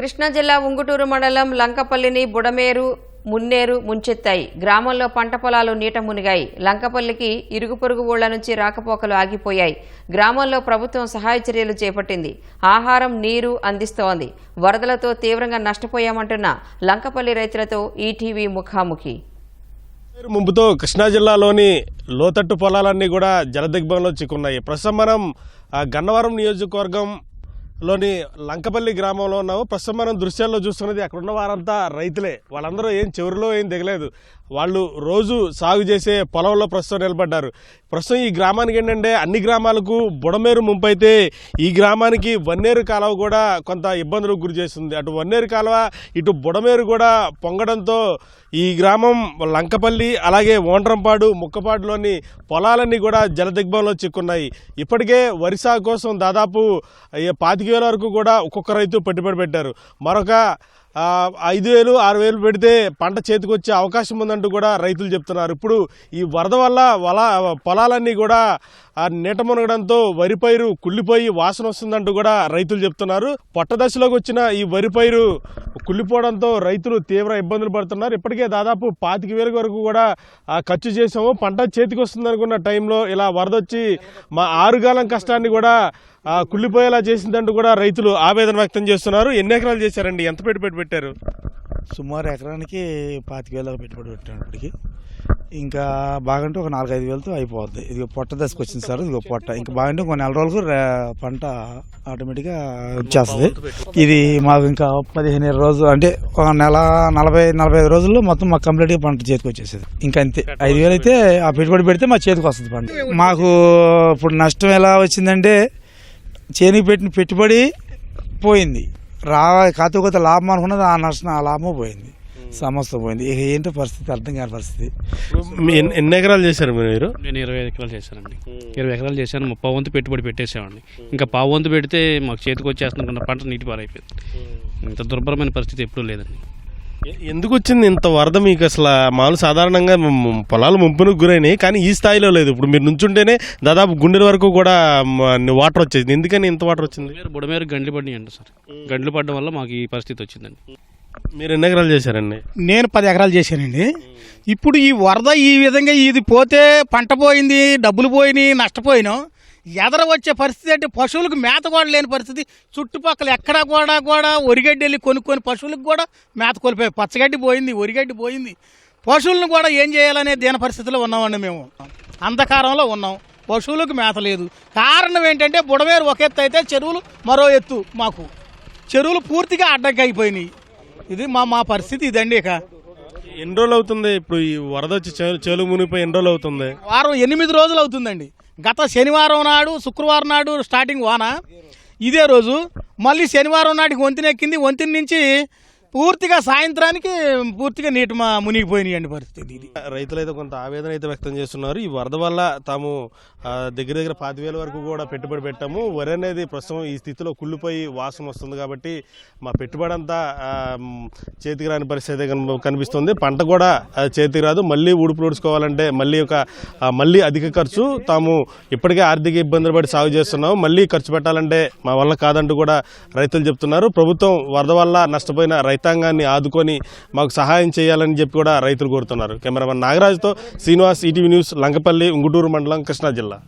కృష్ణా జిల్లా ఉంగుటూరు మండలం లంకపల్లిని బుడమేరు మున్నేరు ముంచెత్తాయి. గ్రామంలో పంట పొలాలు నీట మునిగాయి. లంకపల్లికి ఇరుగు పొరుగు ఊళ్ల నుంచి రాకపోకలు ఆగిపోయాయి. గ్రామంలో ప్రభుత్వం సహాయ చర్యలు చేపట్టింది. ఆహారం, నీరు అందిస్తోంది. వరదలతో తీవ్రంగా నష్టపోయామంటున్న లంకపల్లి రైతులతో ఈటీవీ ముఖాముఖి. ముంపుతో కృష్ణా జిల్లాలోని లోతట్టు పొలాలన్నీ కూడా జలదిగ్బంలో చిక్కున్నాయి. ప్రస్తుతం మనం గన్నవరం నియోజకవర్గంలోని లంకపల్లి గ్రామంలో ఉన్నాము. ప్రస్తుతం మనం దృశ్యాల్లో చూస్తున్నది అక్కడ ఉన్న వారంతా రైతులే. వాళ్ళందరూ చివరిలో ఏం దిగలేదు. వాళ్ళు రోజు సాగు చేసే పొలంలో ప్రస్తుతం నిలబడ్డారు. ప్రస్తుతం ఈ గ్రామానికి ఏంటంటే అన్ని గ్రామాలకు బుడమేరు ముంపు అయితే ఈ గ్రామానికి వన్నేరు కాలువ కూడా కొంత ఇబ్బందులకు గురి చేస్తుంది. అటు వన్నేరు కాలువ ఇటు బుడమేరు కూడా పొంగడంతో ఈ గ్రామం లంకపల్లి అలాగే ఓండ్రంపాడు ముక్కపాడులోని పొలాలన్నీ కూడా జలదిగ్బంలో చిక్కున్నాయి. ఇప్పటికే వరి సాగు కోసం దాదాపు 25,000 వరకు కూడా ఒక్కొక్క రైతు పెట్టుబడి పెట్టారు. మరొక 5,000, 6,000 పెడితే పంట చేతికి వచ్చే అవకాశం ఉందంటూ కూడా రైతులు చెప్తున్నారు. ఇప్పుడు ఈ వరద వల్ల పొలాలన్నీ కూడా నీట మునగడంతో వరి పైరు కుళ్ళిపోయి వాసన వస్తుందంటూ కూడా రైతులు చెప్తున్నారు. పొట్ట దశలోకి వచ్చిన ఈ వరి పైరు కుళ్ళిపోవడంతో రైతులు తీవ్ర ఇబ్బందులు పడుతున్నారు. ఇప్పటికే దాదాపు 25,000 వరకు కూడా ఖర్చు చేసాము. పంట చేతికి వస్తుంది అనుకున్న టైంలో ఇలా వరద వచ్చి మా 6 కాలం కష్టాన్ని కూడా కుళ్ళిపోయేలా చేసిందంటూ కూడా రైతులు ఆవేదన వ్యక్తం చేస్తున్నారు. ఎన్ని ఎకరాలు చేశారండి? ఎంత పెట్టుబడి పెట్టారు? సుమారు ఎకరానికి 25,000 పెట్టుబడి పెట్టినప్పటికి ఇంకా బాగంటే ఒక 4-5 వేలతో అయిపోద్ది. ఇది పొట్ట దశకు వచ్చింది సార్. ఇది పొట్ట ఇంకా బాగంటే ఒక 4 రోజులకు పంట ఆటోమేటిక్గా వచ్చేస్తుంది. ఇది మాకు ఇంకా 15 రోజులు అంటే ఒక నెల 40-45 రోజుల్లో మొత్తం మాకు కంప్లీట్గా పంట చేతికి వచ్చేసేది. ఇంకా అంతే 5,000 అయితే ఆ పెట్టుబడి పెడితే మా చేతికి వస్తుంది పంట. మాకు ఇప్పుడు నష్టం ఎలా వచ్చిందంటే చేనికి పెట్టిన పెట్టుబడి పోయింది. కాకపోతే లాభం అనుకున్నది ఆ నష్టం ఆ లాభం పోయింది. సమస్య పోయింది. ఇక ఏంటో పరిస్థితి అర్థం కాని పరిస్థితి. ఎన్ని ఎకరాలు చేశారు మీరు? నేను 25 ఎకరాలు చేశానండి. 20 ఎకరాలు చేశాను. 30 వంతు పెట్టుబడి పెట్టేసామండి. ఇంకా 10 వంతు పెడితే మాకు చేతికి వచ్చేస్తున్న పంట నీటి పాలైపోయింది. ఇంత దుర్భరమైన పరిస్థితి ఎప్పుడూ లేదండి. ఎందుకు వచ్చింది ఇంత వరద మీకు? అసలు మామూలు సాధారణంగా పొలాలు ముంపునకు గురైనాయి, కానీ ఈ స్థాయిలో లేదు. ఇప్పుడు మీరు నుంచుంటేనే దాదాపు గుండెల వరకు కూడా వాటర్ వచ్చేది. ఎందుకని ఇంత వాటర్ వచ్చింది? బుడమేరు గండ్లు పడినాయి అంట సార్. గండ్లు పడడం వల్ల మాకు ఈ పరిస్థితి వచ్చిందండి. మీరు ఎన్ని ఎకరాలు చేశారండి? నేను 10 ఎకరాలు చేశానండి. ఇప్పుడు ఈ వరద ఈ విధంగా ఇది పోతే పంట పోయింది, డబ్బులు పోయినాయి, నష్టపోయినాం. ఎదర వచ్చే పరిస్థితి అంటే పశువులకు మేత కూడా లేని పరిస్థితి. చుట్టుపక్కల ఎక్కడా కూడా ఒరిగడ్డి వెళ్ళి కొనుక్కొని పశువులకు కూడా మేత కోల్పోయాయి. పచ్చగడ్డి పోయింది, ఒరిగడ్డి పోయింది. పశువులను కూడా ఏం చేయాలనే దీని పరిస్థితిలో ఉన్నామండి. మేము అంధకారంలో ఉన్నాం. పశువులకు మేత లేదు. కారణం ఏంటంటే బుడమేరు ఒక ఎత్తు అయితే చెరువులు మరో ఎత్తు. మాకు చెరువులు పూర్తిగా అడ్డంకి అయిపోయినాయి. ఇది మా పరిస్థితి ఇదండి. ఇక ఎన్ని రోజులు అవుతుంది ఇప్పుడు ఈ వరద వచ్చి చెరువు మునిగిపోయి? ఎన్ని రోజులు అవుతుంది? వారం 8 రోజులు అవుతుందండి. గత శనివారం నాడు, శుక్రవారం నాడు స్టార్టింగ్ వాన. ఇదే రోజు మళ్ళీ శనివారం నాటికి వంతెనెక్కింది. వంతెన నుంచి పూర్తిగా సాయంత్రానికి పూర్తిగా నీటి మునిగిపోయినాయండి పరిస్థితి. ఇది రైతులైతే కొంత ఆవేదన అయితే వ్యక్తం చేస్తున్నారు. ఈ వరద వల్ల తాము దగ్గర 25,000 వరకు కూడా పెట్టుబడి పెట్టాము. వరి అనేది ప్రస్తుతం ఈ స్థితిలో కుళ్ళిపోయి వాసన వస్తుంది కాబట్టి మా పెట్టుబడి అంతా చేతికి రాని పరిస్థితి కనిపిస్తుంది. పంట కూడా చేతికి రాదు. మళ్ళీ ఊడుపుడుచుకోవాలంటే మళ్ళీ అధిక ఖర్చు. తాము ఇప్పటికే ఆర్థిక ఇబ్బందులు పడి సాగు చేస్తున్నాము. మళ్ళీ ఖర్చు పెట్టాలంటే మా వల్ల కాదంటూ కూడా రైతులు చెప్తున్నారు. ప్రభుత్వం వరద వల్ల నష్టపోయిన రైతాంగాన్ని ఆదుకొని మాకు సహాయం చేయాలని చెప్పి కూడా రైతులు కోరుతున్నారు. కెమెరామన్ నాగరాజుతో శ్రీనివాస్, ఈటీవీ న్యూస్, లంకపల్లి, ఉంగుటూరు మండలం, కృష్ణా జిల్లా.